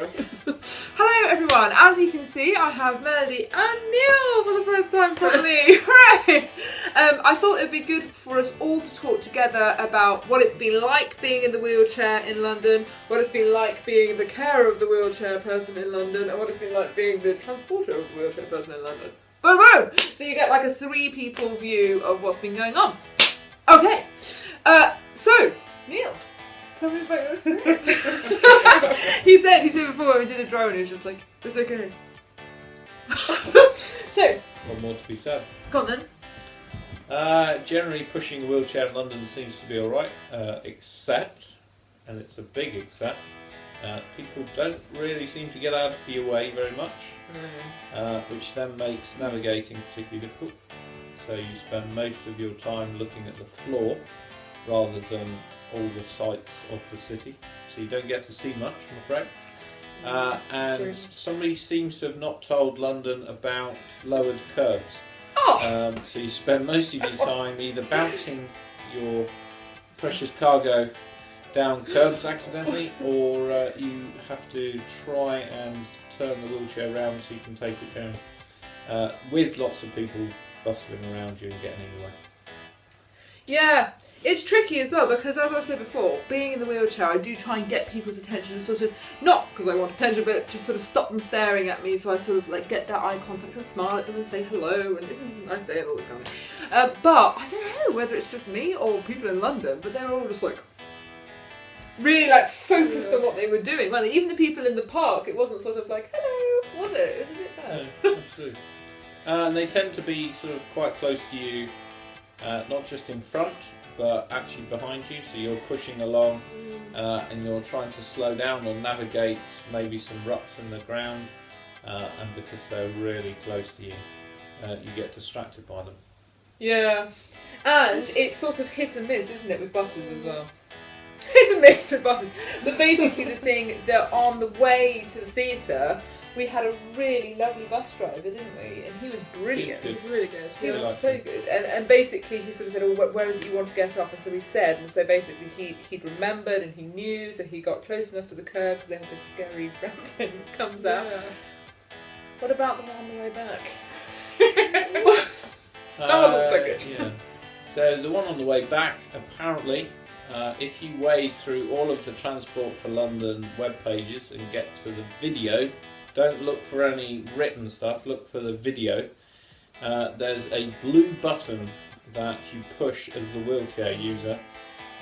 hilarious. Hello everyone, as you can see I have Melody and Neil for the first time properly. Hooray! I thought it would be good for us all to talk together about what it's been like being in the wheelchair in London, what it's been like being the carer of the wheelchair person in London, and what it's been like being the transporter of the wheelchair person in London. Boom boom! So you get like a 3-people view of what's been going on. Okay, so Neil, tell me about your experience. he said before when we did the drone, he was just like, it's okay. So, One more to be said. come on then. Generally pushing a wheelchair in London seems to be alright, except, and it's a big except, people don't really seem to get out of your way very much, which then makes navigating particularly difficult. So you spend most of your time looking at the floor rather than all the sights of the city, so you don't get to see much, I'm afraid. And somebody seems to have not told London about lowered curbs. Oh! So you spend most of your time either bouncing your precious cargo down curbs accidentally, or you have to try and turn the wheelchair around so you can take it down, with lots of people bustling around you and getting in your way. Yeah, it's tricky as well because, as I said before, being in the wheelchair, I do try and get people's attention and sort of, not because I want attention, but to sort of stop them staring at me, so I sort of like get that eye contact and smile at them and say hello and isn't it a nice day and all this kind of thing. But I don't know whether it's just me or people in London, but they're all just like really like focused on what they were doing. Well, even the people in the park, it wasn't sort of like hello, was it? It was a bit sad. No, absolutely. And they tend to be sort of quite close to you, not just in front, but actually behind you. So you're pushing along and you're trying to slow down or navigate maybe some ruts in the ground, and because they're really close to you, you get distracted by them. Yeah, and it's sort of hit and miss, isn't it, with buses as well? Hit and miss with buses. But basically the thing that on the way to the theatre, we had a really lovely bus driver, didn't we? And he was brilliant. He was really good. He Really was so good. And basically he sort of said, oh, where is it you want to get off? And so we said, and so basically he'd remembered and he knew, so he got close enough to the curb because they had the scary round thing that comes out. What about the one on the way back? That wasn't so good. Yeah. So the one on the way back, apparently, if you wade through all of the Transport for London web pages and get to the video, don't look for any written stuff, look for the video. There's a blue button that you push as the wheelchair user,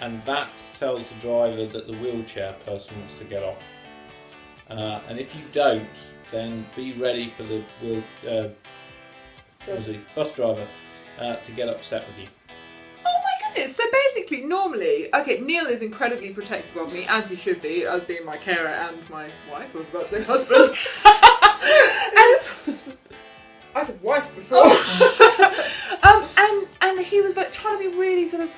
and that tells the driver that the wheelchair person wants to get off. And if you don't, then be ready for the bus driver to get upset with you. So basically, normally, okay, Neil is incredibly protective of me, as he should be, as being my carer and my wife. I was about to say husband. And I said wife before. And he was like trying to be really sort of,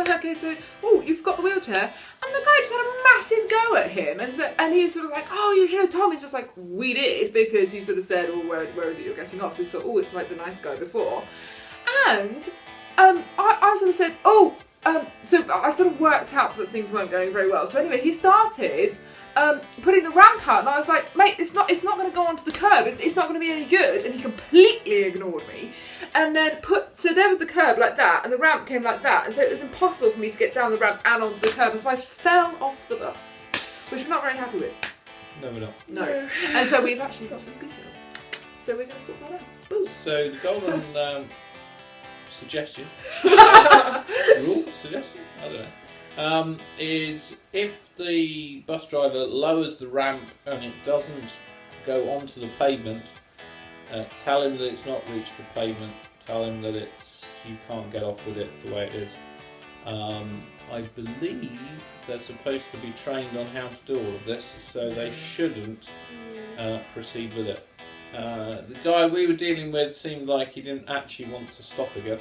okay, so, oh, you've got the wheelchair. And the guy just had a massive go at him. And he was sort of like, oh, you should have told me. Just like, we did, because he sort of said, oh, where is it you're getting off? So we thought, oh, it's like the nice guy before. And I sort of said, so I sort of worked out that things weren't going very well. So anyway, he started putting the ramp out, and I was like, mate, it's not going to go onto the curb. It's not going to be any good. And he completely ignored me. And then so there was the curb like that, and the ramp came like that, and so it was impossible for me to get down the ramp and onto the curb, and so I fell off the bus, which I'm not very happy with. No, we're not. No. And so we've actually got some speaking of. So we're going to sort that out. Boom. So the golden suggestion, rule, suggestion, I don't know, is if the bus driver lowers the ramp and it doesn't go onto the pavement, tell him that it's not reached the pavement, tell him that you can't get off with it the way it is. I believe they're supposed to be trained on how to do all of this, so they shouldn't proceed with it. The guy we were dealing with seemed like he didn't actually want to stop again.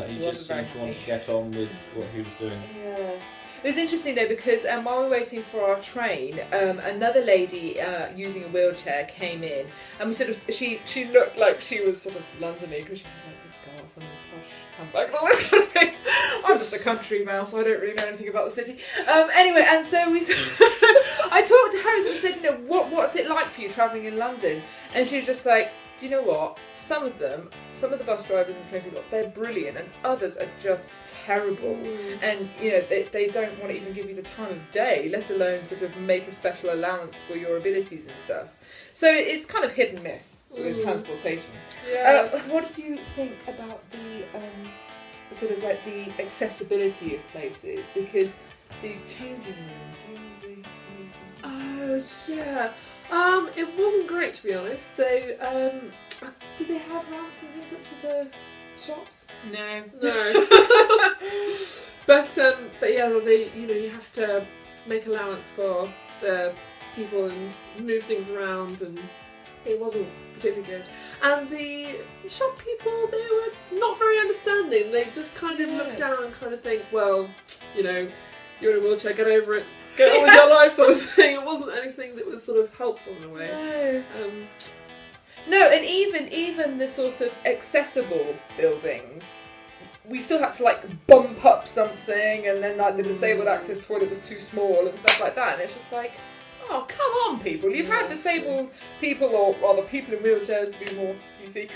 He just seemed to want to get on with what he was doing. Yeah. It was interesting though because while we were waiting for our train, another lady using a wheelchair came in, and we sort of she looked like she was sort of Londony because she had like the scarf and the posh handbag and all this kind of thing. I'm just a country mouse, I don't really know anything about the city. Anyway, and so I talked to Harriet and said, you know, what's it like for you travelling in London? And she was just like, do you know what? Some of the bus drivers and train people, they're brilliant, and others are just terrible. And you know, they don't want to even give you the time of day, let alone sort of make a special allowance for your abilities and stuff. So it's kind of hit and miss with transportation. Yeah. What did you think about the sort of like the accessibility of places? Because the changing room, do you know the Oh yeah. It wasn't great, to be honest. They did they have ramps and things up to the shops? No. No. but yeah, you have to make allowance for the people and move things around, and it wasn't particularly good. And the shop people, they were not very understanding. They just kind of look down and kind of think, well, you know, you're in a wheelchair, get over it. Get on with your life, sort of thing. It wasn't anything that was sort of helpful in a way. No, and even the sort of accessible buildings, we still had to like bump up something, and then like the disabled access toilet was too small and stuff like that. And it's just like, oh, come on, people! You've had disabled people, or rather people in wheelchairs to be more PC,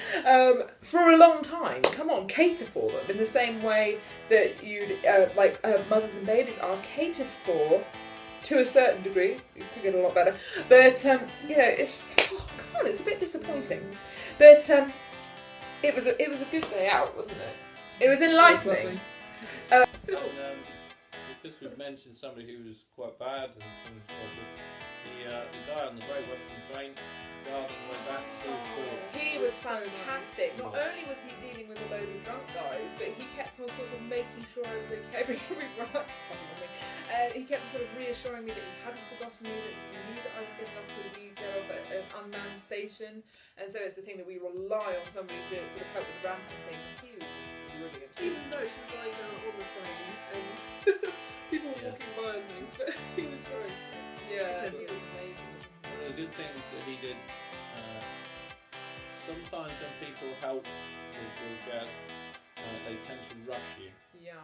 for a long time. Come on, cater for them in the same way that you'd mothers and babies are catered for. To a certain degree, it could get a lot better, but you know, it's just, oh, come on, it's a bit disappointing. But it was a good day out, wasn't it? It was enlightening. Because we've mentioned somebody who was quite bad and somebody who was quite good, the guy on the Great Western Train, guard on the way back, he was good. He was fantastic. Not only was he dealing with a load of drunk guys, but he kept on sort of making sure I was okay. He kept sort of reassuring me that he hadn't forgotten me, that he knew that I was getting off because we get off at an unmanned station, and so it's the thing that we rely on somebody to sort of help with the ramp and things. And he was just brilliant. Even though she was lying down on the train and people were walking by and things, but he was very he was amazing. One of the good things that he did, sometimes when people help with wheelchairs, they tend to rush you,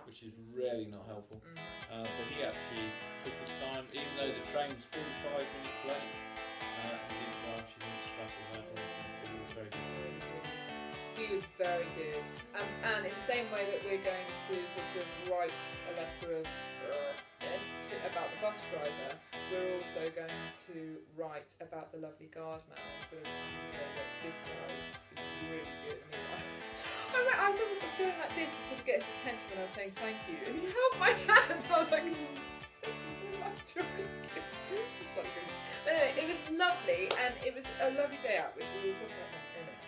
which is really not helpful. But he actually took his time, even though the train was 45 minutes late, he didn't rush, he didn't stress us out, so he was very good. He was very good. And in the same way that we're going to sort of write a letter of about the bus driver, we're also going to write about the lovely guard man and sort of try and go, look, this guy is really good. I mean, I was going like this to sort of get his attention when I was saying thank you, and he held my hand. I was like, thank you so much. It's so good. But anyway, it was lovely, and it was a lovely day out, which we will talk about in a minute.